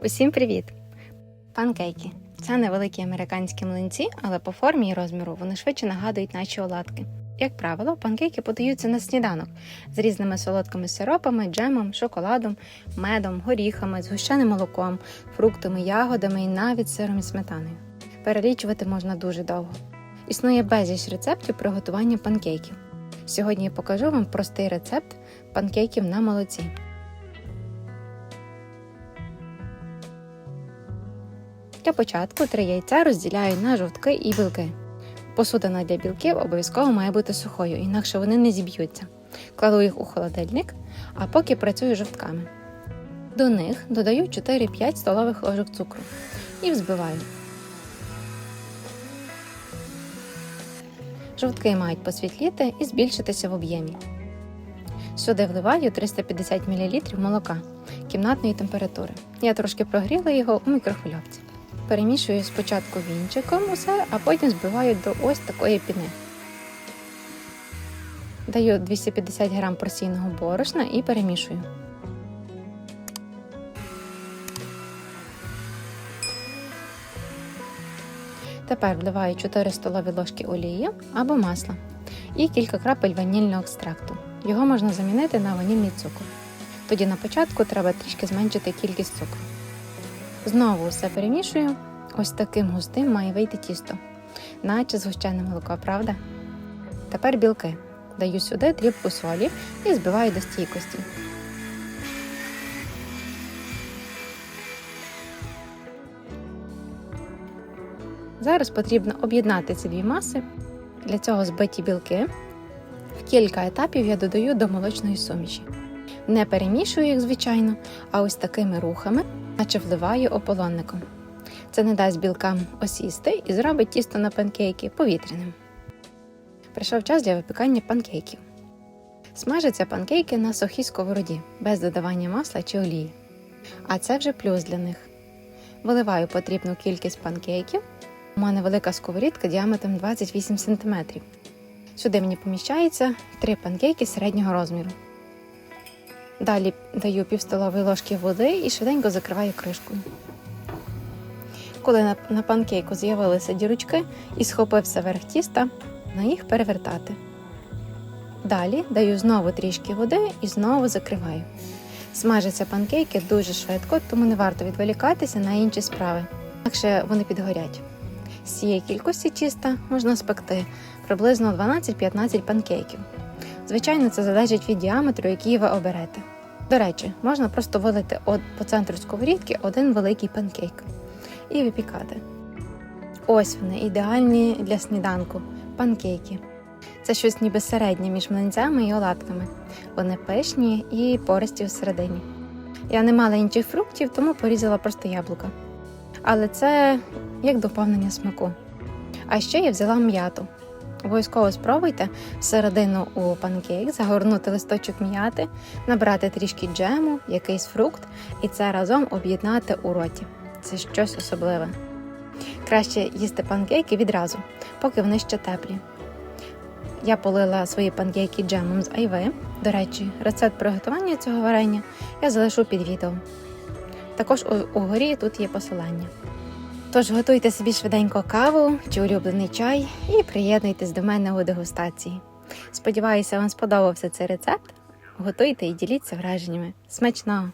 Усім привіт! Панкейки – це невеликі американські млинці, але по формі і розміру вони швидше нагадують наші оладки. Як правило, панкейки подаються на сніданок з різними солодкими сиропами, джемом, шоколадом, медом, горіхами, згущеним молоком, фруктами, ягодами і навіть сиром і сметаною. Перелічувати можна дуже довго. Існує безліч рецептів приготування панкейків. Сьогодні я покажу вам простий рецепт панкейків на молоці. Для початку 3 яйця розділяю на жовтки і білки. Посудина для білків обов'язково має бути сухою, інакше вони не зіб'ються. Кладу їх у холодильник, а поки працюю жовтками. До них додаю 4-5 столових ложок цукру і взбиваю. Жовтки мають посвітліти і збільшитися в об'ємі. Сюди вливаю 350 мл молока кімнатної температури. Я трошки прогріла його у мікрохвильовці. Перемішую спочатку вінчиком усе, а потім збиваю до ось такої піни. Даю 250 г порційного борошна і перемішую. Тепер вливаю 4 столові ложки олії або масла і кілька крапель ванільного екстракту. Його можна замінити на ванільний цукор. Тоді на початку треба трішки зменшити кількість цукру. Знову все перемішую. Ось таким густим має вийти тісто. Наче згущене молоко, правда? Тепер білки. Даю сюди дрібку солі і збиваю до стійкості. Зараз потрібно об'єднати ці дві маси. Для цього збиті білки в кілька етапів я додаю до молочної суміші. Не перемішую їх, звичайно, а ось такими рухами, наче вливаю ополонником. Це не дасть білкам осісти і зробить тісто на панкейки повітряним. Прийшов час для випікання панкейків. Смажаться панкейки на сухій сковороді, без додавання масла чи олії. А це вже плюс для них. Виливаю потрібну кількість панкейків. У мене велика сковорідка діаметром 28 см. Сюди мені поміщається 3 панкейки середнього розміру. Далі даю пів столової ложки води і швиденько закриваю кришкою. Коли на панкейку з'явилися дірочки і схопився верх тіста, на їх перевертати. Далі даю знову трішки води і знову закриваю. Смажаться панкейки дуже швидко, тому не варто відволікатися на інші справи, інакше вони підгорять. З цієї кількості тіста можна спекти приблизно 12-15 панкейків. Звичайно, це залежить від діаметру, який ви оберете. До речі, можна просто вилити по центру сковорідки один великий панкейк і випікати. Ось вони, ідеальні для сніданку – панкейки. Це щось ніби середнє між млинцями і оладками. Вони пишні і пористі всередині. Я не мала інших фруктів, тому порізала просто яблука. Але це як доповнення смаку. А ще я взяла м'яту. Обов'язково спробуйте всередину у панкейк загорнути листочок м'яти, набрати трішки джему, якийсь фрукт і це разом об'єднати у роті. Це щось особливе. Краще їсти панкейки відразу, поки вони ще теплі. Я полила свої панкейки джемом з айви. До речі, рецепт приготування цього варення я залишу під відео. Також угорі тут є посилання. Тож готуйте собі швиденько каву чи улюблений чай і приєднуйтесь до мене у дегустації. Сподіваюся, вам сподобався цей рецепт. Готуйте і діліться враженнями. Смачного!